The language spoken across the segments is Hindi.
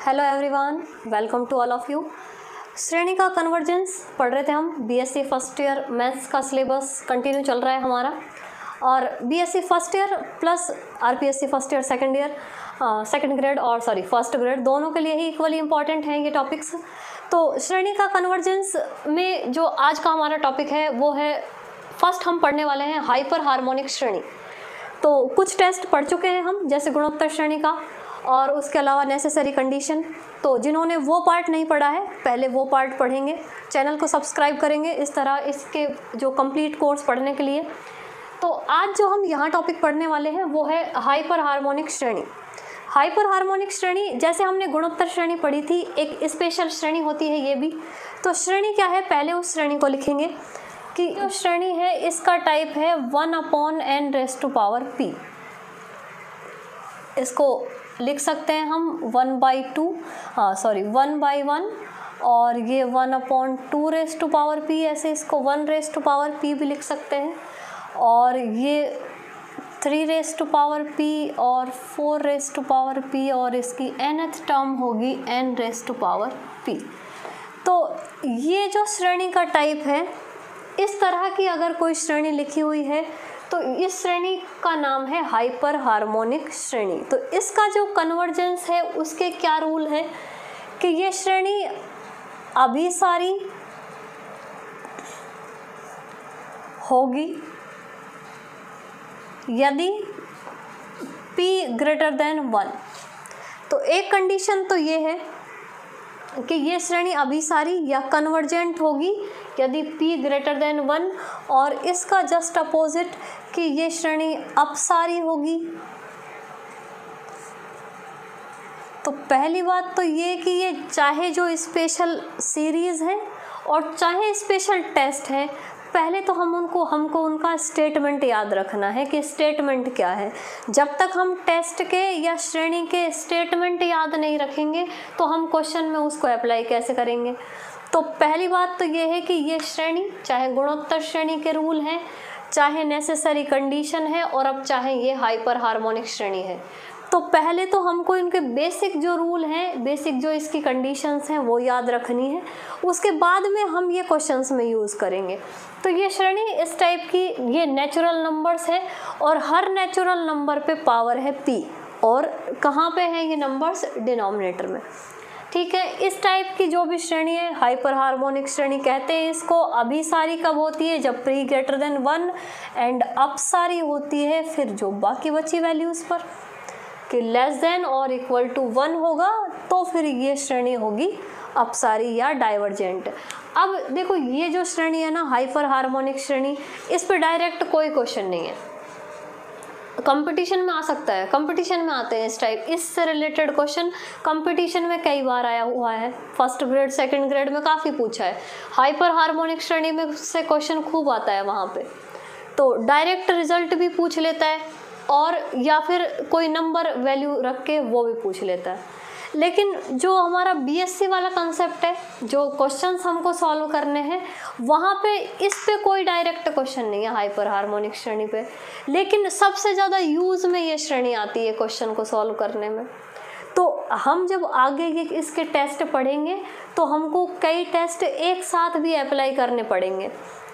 Hello everyone, welcome to all of you. श्रेणी का कन्वर्जेंस पढ़ रहे थे हम। बीएससी फर्स्ट ईयर मैथ्स का सिलेबस कंटिन्यू चल रहा है हमारा, और BSc first year plus RPSC first year second grade और फर्स्ट ग्रेड दोनों के लिए ही इक्वली इंपॉर्टेंट हैं ये टॉपिक्स। तो श्रेणी का कन्वर्जेंस में जो आज का हमारा टॉपिक है वो है, फर्स्ट हम पढ़ने वाले हैं हाइपर हार्मोनिक श्रेणी। तो कुछ टेस्ट पढ़ चुके हैं हम, जैसे गुणोत्तर श्रेणी का, और उसके अलावा नेसेसरी कंडीशन। तो जिन्होंने वो पार्ट नहीं पढ़ा है पहले वो पार्ट पढ़ेंगे, चैनल को सब्सक्राइब करेंगे इस तरह इसके जो कंप्लीट कोर्स पढ़ने के लिए। तो आज जो हम यहाँ टॉपिक पढ़ने वाले हैं वो है हाइपर हार्मोनिक श्रेणी। हाइपर हार्मोनिक श्रेणी, जैसे हमने गुणोत्तर श्रेणी पढ़ी थी, एक स्पेशल श्रेणी होती है ये भी। तो श्रेणी क्या है, पहले उस श्रेणी को लिखेंगे कि जो श्रेणी है इसका टाइप है 1/n⁻⁴ इसको लिख सकते हैं हम 1/1, और ये 1/2⁴ ऐसे इसको 1⁻⁴ भी लिख सकते हैं, और ये 3⁻⁴ और 4⁻⁴ और इसकी nth टर्म होगी n⁻⁴। तो ये जो श्रेणी का टाइप है, इस तरह की अगर कोई श्रेणी लिखी हुई है तो इस श्रेणी का नाम है हाइपर हार्मोनिक श्रेणी। तो इसका जो कन्वर्जेंस है उसके क्या रूल है कि ये श्रेणी अभिसारी होगी यदि p > 1। तो एक कंडीशन तो ये है कि ये श्रेणी अभिसारी या कन्वर्जेंट होगी यदि p > 1, और इसका जस्ट अपोजिट कि ये श्रेणी अपसारी होगी। तो पहली बात तो ये कि ये चाहे जो स्पेशल सीरीज़ है और चाहे स्पेशल टेस्ट है, पहले तो हमको उनका स्टेटमेंट याद रखना है कि स्टेटमेंट क्या है। जब तक हम टेस्ट के या श्रेणी के स्टेटमेंट याद नहीं रखेंगे तो हम क्वेश्चन में उसको अप्लाई कैसे करेंगे। तो पहली बात तो ये है कि ये श्रेणी चाहे गुणोत्तर श्रेणी के रूल हैं, चाहे नेसेसरी कंडीशन है, और अब चाहे ये हाइपर हार्मोनिक श्रेणी है। तो पहले तो हमको इनके बेसिक जो रूल हैं, बेसिक जो इसकी कंडीशंस हैं वो याद रखनी है, उसके बाद में हम ये क्वेश्चंस में यूज़ करेंगे। तो ये श्रेणी इस टाइप की, ये नेचुरल नंबर्स है और हर नेचुरल नंबर पे पावर है p, और कहाँ पे है ये नंबर्स, डिनोमिनेटर में। ठीक है, इस टाइप की जो भी श्रेणी है हाइपर हार्मोनिक श्रेणी कहते हैं इसको। अभिसारी कब होती है, जब p > 1, एंड अपसारी होती है फिर जो बाकी बची वैल्यूज़ पर कि << 1 होगा, तो फिर ये श्रेणी होगी अपसारी या डाइवर्जेंट। अब देखो ये जो श्रेणी है ना हाइपर हार्मोनिक श्रेणी, इस पे डायरेक्ट कोई क्वेश्चन नहीं है, कंपटीशन में आ सकता है, कंपटीशन में आते हैं इस टाइप, इससे रिलेटेड क्वेश्चन कंपटीशन में कई बार आया हुआ है। फर्स्ट ग्रेड सेकंड ग्रेड में काफ़ी पूछा है, हाइपर हार्मोनिक श्रेणी में से क्वेश्चन खूब आता है वहाँ पे। तो डायरेक्ट रिजल्ट भी पूछ लेता है, और या फिर कोई नंबर वैल्यू रख के वो भी पूछ लेता है। लेकिन जो हमारा बीएससी वाला कंसेप्ट है, जो क्वेश्चंस हमको सॉल्व करने हैं, वहाँ पे इस पे कोई डायरेक्ट क्वेश्चन नहीं है हाइपर हार्मोनिक श्रेणी पे। लेकिन सबसे ज़्यादा यूज़ में ये श्रेणी आती है क्वेश्चन को सॉल्व करने में। तो हम जब आगे ये इसके टेस्ट पढ़ेंगे तो हमको कई टेस्ट एक साथ भी अप्लाई करने पड़ेंगे।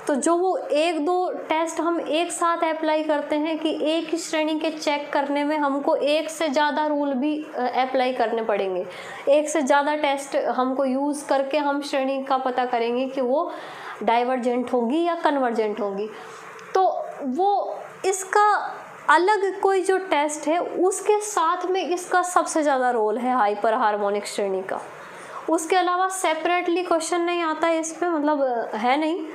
तो जो वो 1-2 टेस्ट हम एक साथ अप्लाई करते हैं कि एक ही श्रेणी के चेक करने में हमको एक से ज़्यादा रूल भी अप्लाई करने पड़ेंगे, एक से ज़्यादा टेस्ट हमको यूज़ करके हम श्रेणी का पता करेंगे कि वो डाइवर्जेंट होगी या कन्वर्जेंट होगी। तो वो इसका अलग कोई जो टेस्ट है उसके साथ में इसका सबसे ज़्यादा रोल है हाइपर हार्मोनिक श्रेणी का। उसके अलावा सेपरेटली क्वेश्चन नहीं आता है इस पर, मतलब है नहीं,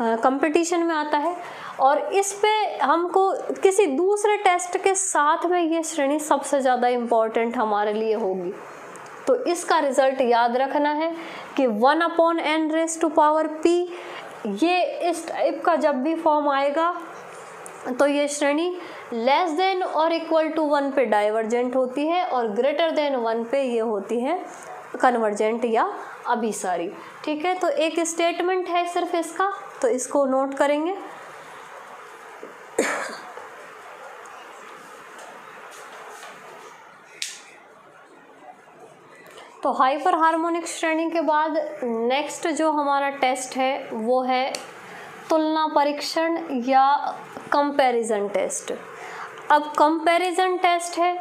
कंपटीशन में आता है, और इस पे हमको किसी दूसरे टेस्ट के साथ में ये श्रेणी सबसे ज़्यादा इम्पॉर्टेंट हमारे लिए होगी। तो इसका रिज़ल्ट याद रखना है कि 1/n⁻⁴ ये इस टाइप का जब भी फॉर्म आएगा तो ये श्रेणी << 1 पे डाइवर्जेंट होती है, और <> 1 पे ये होती है कन्वर्जेंट या अभिसारी। ठीक है, तो एक स्टेटमेंट है सिर्फ इसका, तो इसको नोट करेंगे। तो हाइपर हार्मोनिक श्रेणी के बाद नेक्स्ट जो हमारा टेस्ट है वो है तुलना परीक्षण या कंपैरिजन टेस्ट। अब कंपैरिजन टेस्ट है,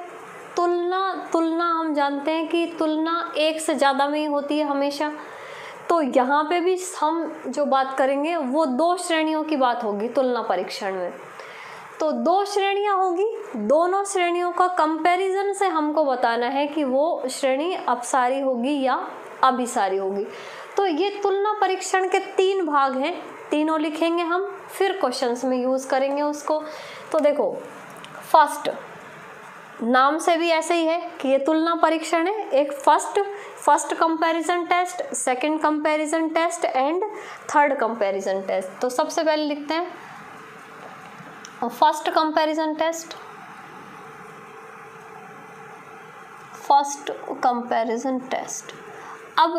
तुलना हम जानते हैं कि तुलना एक से ज़्यादा में ही होती है हमेशा। तो यहाँ पे भी हम जो बात करेंगे वो 2 श्रेणियों की बात होगी तुलना परीक्षण में। तो 2 श्रेणियाँ होगी, दोनों श्रेणियों का कंपैरिजन से हमको बताना है कि वो श्रेणी अपसारी होगी या अभिसारी होगी। तो ये तुलना परीक्षण के 3 भाग हैं, तीनों लिखेंगे हम, फिर क्वेश्चंस में यूज़ करेंगे उसको। तो देखो, फर्स्ट, नाम से भी ऐसे ही है कि ये तुलना परीक्षण है। एक first comparison test, second comparison test and third comparison test. तो सबसे पहले लिखते हैं first comparison test. First comparison test. अब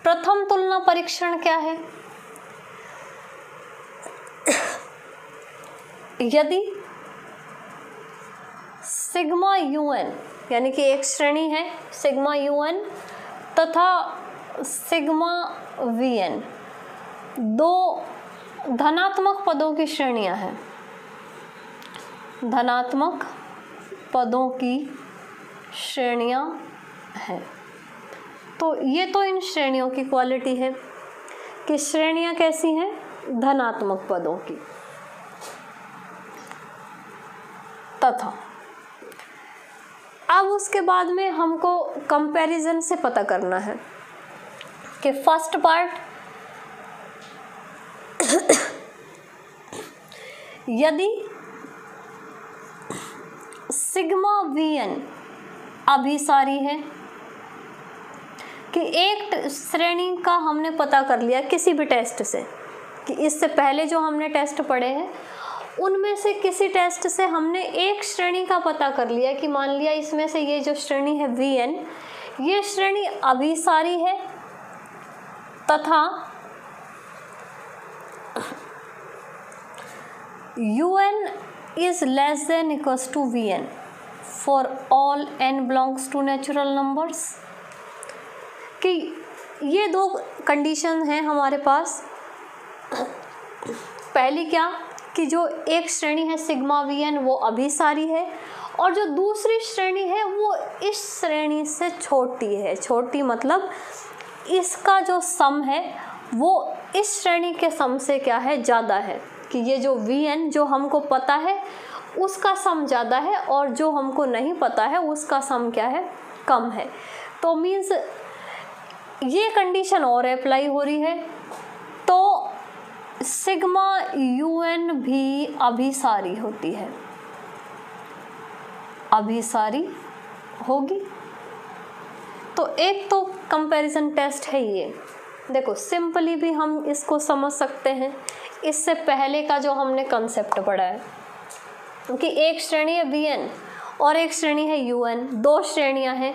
प्रथम तुलना परीक्षण क्या है? यदि सिग्मा यूएन यानी कि एक श्रेणी है सिग्मा यूएन तथा सिग्मा वीएन, 2 धनात्मक पदों की श्रेणियां हैं, धनात्मक पदों की श्रेणियां हैं। तो ये तो इन श्रेणियों की क्वालिटी है कि श्रेणियां कैसी हैं, धनात्मक पदों की। तथा अब उसके बाद में हमको कंपैरिजन से पता करना है कि फर्स्ट पार्ट, यदि सिग्मा वीएन अभिसारी है, कि एक श्रेणी का हमने पता कर लिया किसी भी टेस्ट से, कि इससे पहले जो हमने टेस्ट पढ़े हैं उनमें से किसी टेस्ट से हमने एक श्रेणी का पता कर लिया कि मान लिया इसमें से ये जो श्रेणी है वीएन, ये श्रेणी अभिसारी है तथा UN is less than equals to VN for all n belongs to natural numbers। कि ये 2 कंडीशन हैं हमारे पास। पहली क्या कि जो एक श्रेणी है सिग्मा VN वो अभिसारी है, और जो दूसरी श्रेणी है वो इस श्रेणी से छोटी है। छोटी मतलब इसका जो सम है वो इस श्रेणी के सम से क्या है, ज़्यादा है। कि ये जो VN जो हमको पता है उसका सम ज़्यादा है और जो हमको नहीं पता है उसका सम क्या है, कम है। तो मीन्स ये कंडीशन और अप्लाई हो रही है, तो सिग्मा UN भी अभिसारी होती है, अभिसारी होगी। तो एक तो कंपैरिजन टेस्ट है ये। देखो सिंपली भी हम इसको समझ सकते हैं, इससे पहले का जो हमने कंसेप्ट पढ़ा है कि एक श्रेणी है VN और एक श्रेणी है UN, 2 श्रेणियां हैं।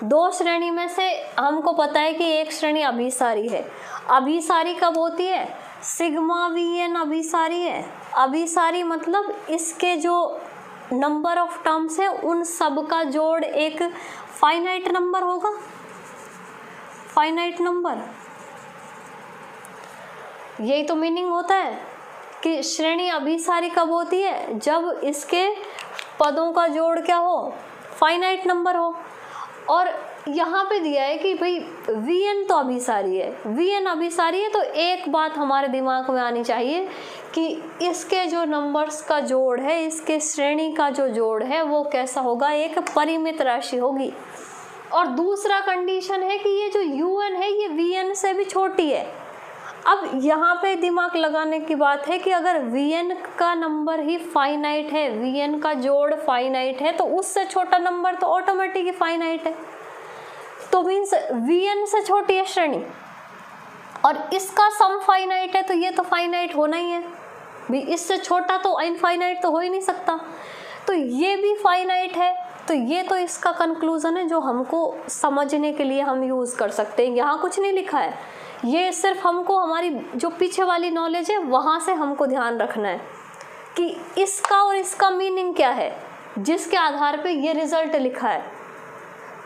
2 श्रेणी में से हमको पता है कि एक श्रेणी अभिसारी है। अभिसारी कब होती है, सिग्मा VN अभिसारी है। अभिसारी मतलब इसके जो नंबर ऑफ टर्म्स है उन सब का जोड़ एक फाइनाइट नंबर होगा, फाइनाइट नंबर। यही तो मीनिंग होता है कि श्रेणी अभिसारी कब होती है, जब इसके पदों का जोड़ क्या हो, फाइनाइट नंबर हो। और यहाँ पे दिया है कि भाई VN तो अभिसारी है, VN अभिसारी है, तो एक बात हमारे दिमाग में आनी चाहिए कि इसके जो नंबर्स का जोड़ है, इसके श्रेणी का जो जोड़ है वो कैसा होगा, एक परिमित राशि होगी। और दूसरा कंडीशन है कि ये जो UN है ये VN से भी छोटी है। अब यहाँ पे दिमाग लगाने की बात है कि अगर VN का नंबर ही फाइनाइट है, VN का जोड़ फाइनाइट है, तो उससे छोटा नंबर तो ऑटोमेटिक ही फाइनाइट है। तो मीन्स VN से छोटी है श्रेणी और इसका सम फाइनाइट है, तो ये तो फाइनाइट होना ही है भी, इससे छोटा तो इनफाइनाइट तो हो ही नहीं सकता। तो ये भी फाइनाइट है, तो ये तो इसका कंक्लूजन है जो हमको समझने के लिए हम यूज़ कर सकते हैं। यहाँ कुछ नहीं लिखा है, ये सिर्फ हमको हमारी जो पीछे वाली नॉलेज है वहाँ से हमको ध्यान रखना है कि इसका और इसका मीनिंग क्या है, जिसके आधार पे ये रिजल्ट लिखा है।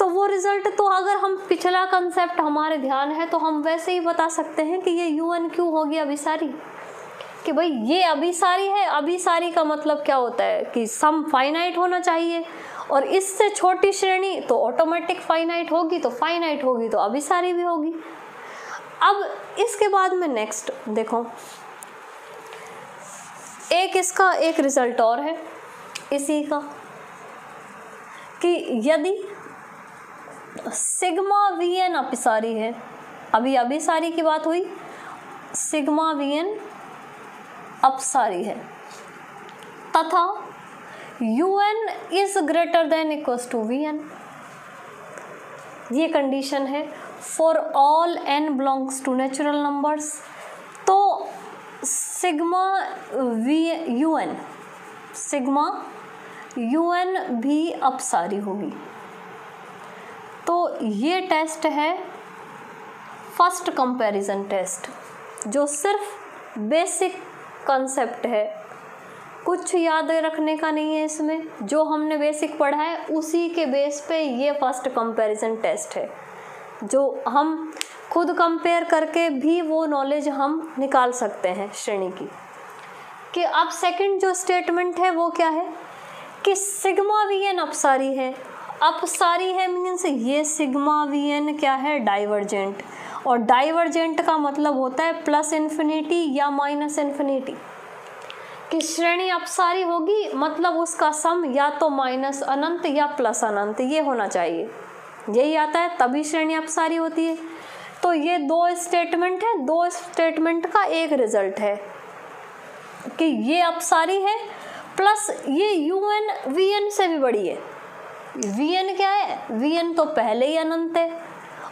तो वो रिजल्ट, तो अगर हम पिछला कंसेप्ट हमारे ध्यान है तो हम वैसे ही बता सकते हैं कि ये UN क्यों होगी अभिसारी, कि भाई ये अभिसारी है। अभिसारी का मतलब क्या होता है कि सम फाइनाइट होना चाहिए, और इससे छोटी श्रेणी तो ऑटोमेटिक फाइनाइट होगी, तो फाइनाइट होगी तो अभिसारी भी होगी। अब इसके बाद में नेक्स्ट देखो, एक इसका एक रिजल्ट और है इसी का, कि यदि सिग्मा VN अभिसारी है, अभी अभिसारी की बात हुई, सिग्मा VN अपसारी है तथा UN is greater than equals to VN, ये कंडीशन है for all n belongs to natural numbers, तो सिग्मा UN भी अपसारी होगी। तो ये टेस्ट है फर्स्ट कंपैरिजन टेस्ट, जो सिर्फ बेसिक कंसेप्ट है, कुछ याद रखने का नहीं है इसमें, जो हमने बेसिक पढ़ा है उसी के बेस पे ये फर्स्ट कंपैरिजन टेस्ट है, जो हम खुद कंपेयर करके भी वो नॉलेज हम निकाल सकते हैं श्रेणी की। कि अब सेकंड जो स्टेटमेंट है वो क्या है कि सिग्मा VN अपसारी है। अपसारी है मीन्स ये सिग्मा VN क्या है, डाइवर्जेंट, और डाइवर्जेंट का मतलब होता है प्लस इन्फिनिटी या माइनस इन्फिनिटी। कि श्रेणी अपसारी होगी मतलब उसका सम या तो माइनस अनंत या प्लस अनंत ये होना चाहिए, यही आता है तभी श्रेणी अपसारी होती है। तो ये दो स्टेटमेंट है, दो स्टेटमेंट का एक रिजल्ट है कि ये अपसारी है, प्लस ये UN VN से भी बड़ी है। VN क्या है, VN तो पहले ही अनंत है,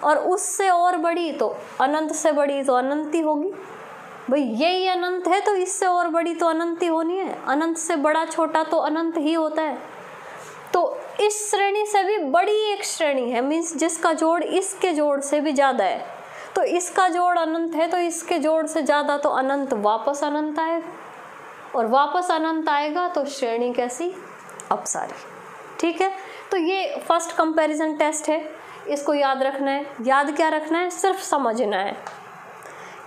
और उससे और बड़ी तो अनंत से बड़ी तो अनंत ही होगी। भाई यही अनंत है तो इससे और बड़ी तो अनंत ही होनी है, अनंत से बड़ा छोटा तो अनंत ही होता है। तो इस श्रेणी से भी बड़ी एक श्रेणी है, मीन्स जिसका जोड़ इसके जोड़ से भी ज़्यादा है, तो इसका जोड़ अनंत है तो इसके जोड़ से ज़्यादा, तो अनंत वापस अनंत आएगा, और वापस अनंत आएगा तो श्रेणी कैसी, अपसारी। ठीक है, तो ये फर्स्ट कंपैरिजन टेस्ट है, इसको याद रखना है। याद क्या रखना है, सिर्फ समझना है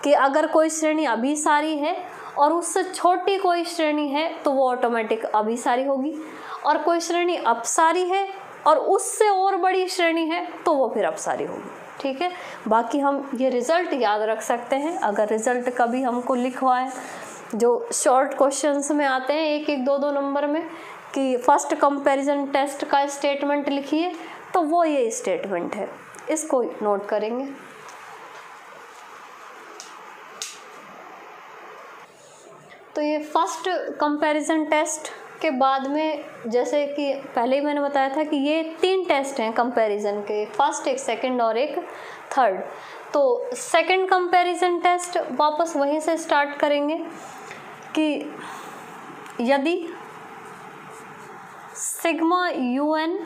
कि अगर कोई श्रेणी अभिसारी है और उससे छोटी कोई श्रेणी है तो वो ऑटोमेटिक अभिसारी होगी, और कोई श्रेणी अपसारी है और उससे और बड़ी श्रेणी है तो वो फिर अपसारी होगी। ठीक है, बाकी हम ये रिजल्ट याद रख सकते हैं। अगर रिजल्ट कभी हमको लिखवाए, जो शॉर्ट क्वेश्चंस में आते हैं 1-1, 2-2 नंबर में, कि फर्स्ट कंपैरिजन टेस्ट का स्टेटमेंट लिखिए, तो वो ये स्टेटमेंट है, इसको नोट करेंगे। तो ये फर्स्ट कंपैरिजन टेस्ट के बाद में, जैसे कि पहले ही मैंने बताया था कि ये 3 टेस्ट हैं कंपैरिजन के, फर्स्ट, एक सेकंड और एक थर्ड। तो सेकंड कंपैरिजन टेस्ट वापस वहीं से स्टार्ट करेंगे कि यदि सिग्मा UN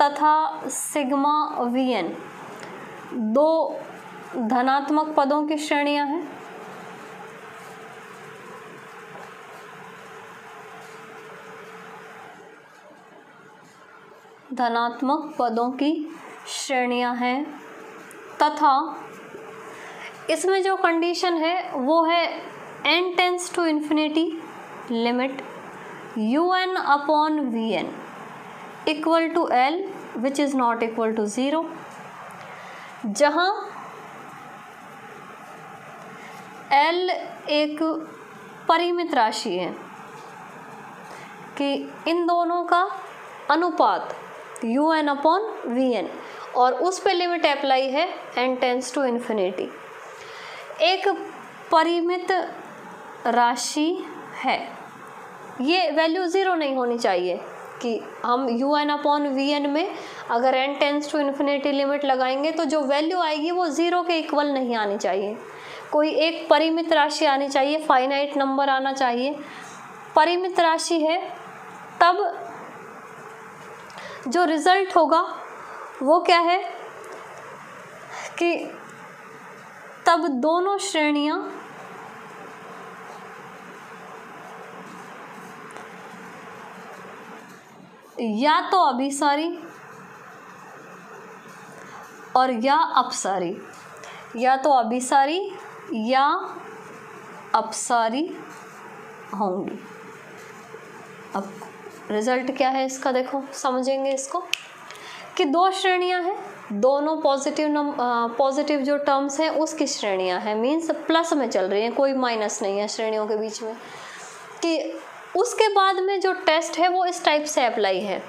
तथा सिग्मा VN दो धनात्मक पदों की श्रेणियां हैं, धनात्मक पदों की श्रेणियां हैं, तथा इसमें जो कंडीशन है वो है n tends to infinity limit UN upon VN equal to L which is not equal to 0, जहाँ L एक परिमित राशि है कि इन दोनों का अनुपात UN अपॉन VN, और उस पे लिमिट अप्लाई है n टेंस टू इन्फिनिटी। एक परिमित राशि है, ये वैल्यू 0 नहीं होनी चाहिए, कि हम UN अपॉन VN में अगर n tends to infinity limit लगाएंगे तो जो वैल्यू आएगी वो 0 के इक्वल नहीं आनी चाहिए, कोई एक परिमित राशि आनी चाहिए, फाइनाइट नंबर आना चाहिए। परिमित राशि है तब जो रिजल्ट होगा वो क्या है कि तब दोनों श्रेणियां या तो अभिसारी और या अपसारी, या तो अभिसारी या अपसारी होंगी। अब रिजल्ट क्या है इसका देखो, समझेंगे इसको कि दो श्रेणियां हैं, दोनों पॉजिटिव जो टर्म्स हैं उसकी श्रेणियां हैं, मीन्स प्लस में चल रही हैं, कोई माइनस नहीं है श्रेणियों के बीच में। कि उसके बाद में जो टेस्ट है वो इस टाइप से अप्लाई है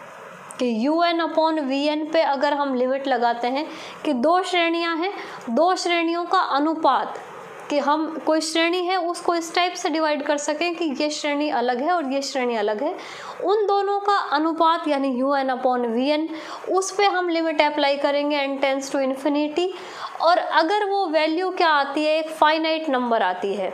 कि UN/VN पे अगर हम लिमिट लगाते हैं कि दो श्रेणियां हैं, दो श्रेणियों का अनुपात, कि हम कोई श्रेणी है उसको इस टाइप से डिवाइड कर सकें कि ये श्रेणी अलग है और ये श्रेणी अलग है, उन दोनों का अनुपात यानी UN/VN, उस पे हम लिमिट अप्लाई करेंगे n टेंड्स टू इन्फिनिटी। और अगर वो वैल्यू क्या आती है, एक फाइनाइट नंबर आती है,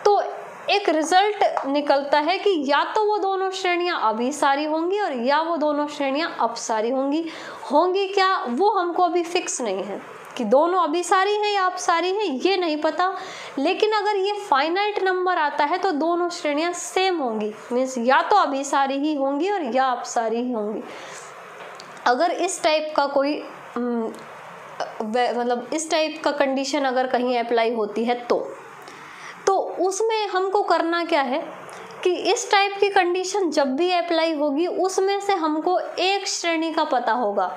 तो एक रिजल्ट निकलता है कि या तो वो दोनों श्रेणियां अभिसारी होंगी और या वो दोनों श्रेणियां अपसारी होंगी। होंगी क्या वो हमको अभी फिक्स नहीं है कि दोनों अभिसारी हैं या अपसारी हैं, ये नहीं पता। लेकिन अगर ये फाइनाइट नंबर आता है तो दोनों श्रेणियां सेम होंगी, मीन्स या तो अभिसारी ही होंगी और या अपसारी ही होंगी। अगर इस टाइप का कोई मतलब इस टाइप का कंडीशन अगर कहीं अप्लाई होती है तो उसमें हमको करना क्या है कि इस टाइप की कंडीशन जब भी अप्लाई होगी उसमें से हमको एक श्रेणी का पता होगा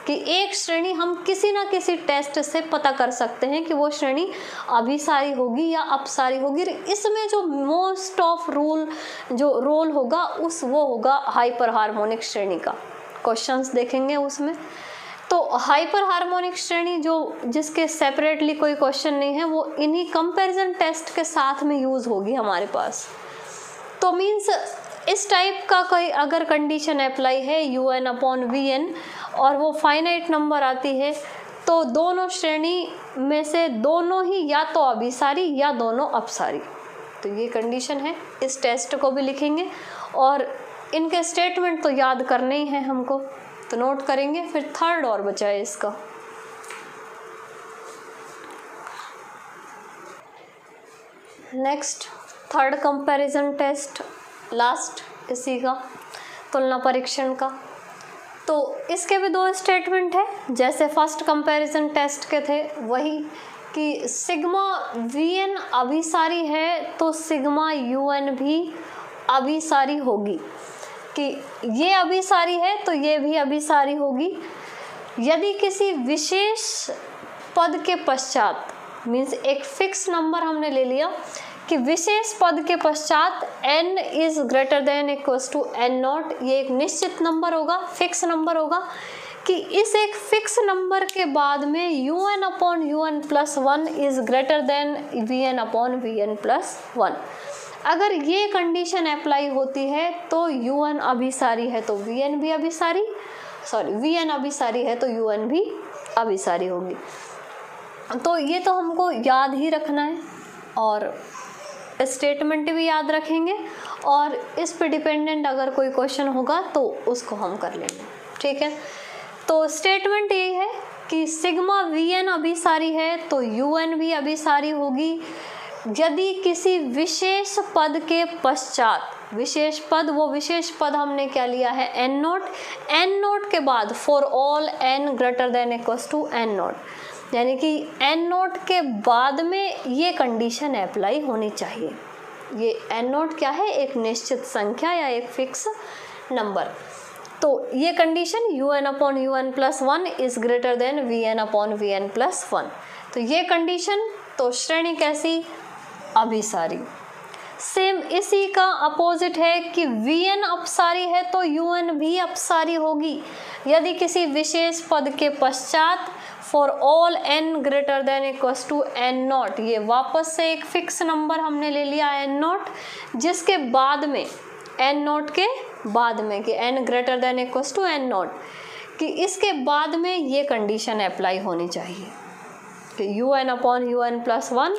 कि एक श्रेणी हम किसी ना किसी टेस्ट से पता कर सकते हैं कि वो श्रेणी अभिसारी होगी या अपसारी होगी। इसमें जो मोस्ट ऑफ रोल होगा वो होगा हाइपर हार्मोनिक श्रेणी का। क्वेश्चंस देखेंगे उसमें, तो हाइपर हार्मोनिक श्रेणी जिसके सेपरेटली कोई क्वेश्चन नहीं है वो इन्हीं कंपैरिजन टेस्ट के साथ में यूज़ होगी हमारे पास। तो मीन्स इस टाइप का कोई अगर कंडीशन अप्लाई है UN/VN और वो फाइनाइट नंबर आती है तो दोनों श्रेणी में से दोनों ही या तो अभिसारी या दोनों अपसारी। तो ये कंडीशन है, इस टेस्ट को भी लिखेंगे और इनके स्टेटमेंट तो याद करने ही हैं हमको, तो नोट करेंगे। फिर थर्ड और बचा है इसका, next third comparison test, last इसी का तुलना परीक्षण का। तो इसके भी दो स्टेटमेंट है जैसे फर्स्ट कंपैरिजन टेस्ट के थे वही, कि सिग्मा VN अभिसारी है तो सिग्मा UN भी अभिसारी होगी, कि ये अभिसारी है तो ये भी अभिसारी होगी यदि किसी विशेष पद के पश्चात, मीन्स एक फिक्स नंबर हमने ले लिया कि विशेष पद के पश्चात n is greater than equals to n0, ये एक निश्चित नंबर होगा, फिक्स नंबर होगा, कि इस एक फिक्स नंबर के बाद में UN/UN+1 is greater then VN/VN+1। अगर ये कंडीशन अप्लाई होती है तो UN अभिसारी है तो VN भी अभिसारी, VN अभिसारी है तो UN भी अभिसारी होगी। तो ये तो हमको याद ही रखना है और स्टेटमेंट भी याद रखेंगे और इस पे डिपेंडेंट अगर कोई क्वेश्चन होगा तो उसको हम कर लेंगे, ठीक है। तो स्टेटमेंट यही है कि सिग्मा VN अभिसारी है तो UN भी अभिसारी होगी यदि किसी विशेष पद के पश्चात, विशेष पद, वो विशेष पद हमने क्या लिया है n0 के बाद for all n greater than equals to n0, यानी कि n0 के बाद में ये कंडीशन अप्लाई होनी चाहिए। ये n0 क्या है, एक निश्चित संख्या या एक फिक्स नंबर। तो ये condition UN/UN+1 is greater then VN/VN+1। तो ये कंडीशन, तो श्रेणी कैसी, अभिसारी। सेम इसी का अपोजिट है कि VN अपसारी है तो UN भी अपसारी होगी यदि किसी विशेष पद के पश्चात for all n greater than equals to n0, ये वापस से एक फिक्स नंबर हमने ले लिया n0, जिसके बाद में n0 के बाद में कि n greater than equals to n0, कि इसके बाद में ये कंडीशन अप्लाई होनी चाहिए कि UN/UN+1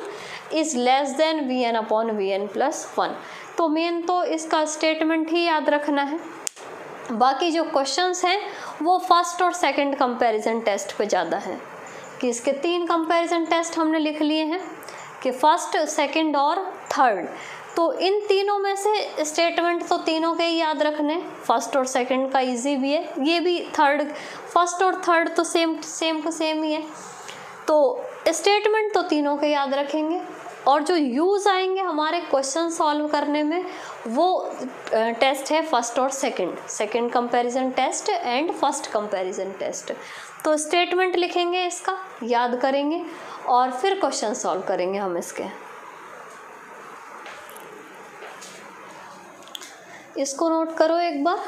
is less than VN/VN+1। तो मेन तो इसका स्टेटमेंट ही याद रखना है, बाकी जो क्वेश्चंस हैं वो फर्स्ट और सेकंड कंपैरिजन टेस्ट पे ज़्यादा है, कि इसके 3 कंपैरिजन टेस्ट हमने लिख लिए हैं कि फर्स्ट, सेकंड और थर्ड। तो इन तीनों में से स्टेटमेंट तो तीनों के ही याद रखने, फर्स्ट और सेकंड का इजी भी है, ये भी थर्ड, फर्स्ट और थर्ड तो सेम टू सेम ही है। तो स्टेटमेंट तो तीनों के याद रखेंगे, और जो यूज़ आएंगे हमारे क्वेश्चन सॉल्व करने में वो टेस्ट है फर्स्ट और second comparison test and first comparison test. तो स्टेटमेंट लिखेंगे, इसका याद करेंगे और फिर क्वेश्चन सॉल्व करेंगे हम इसके। इसको नोट करो एक बार।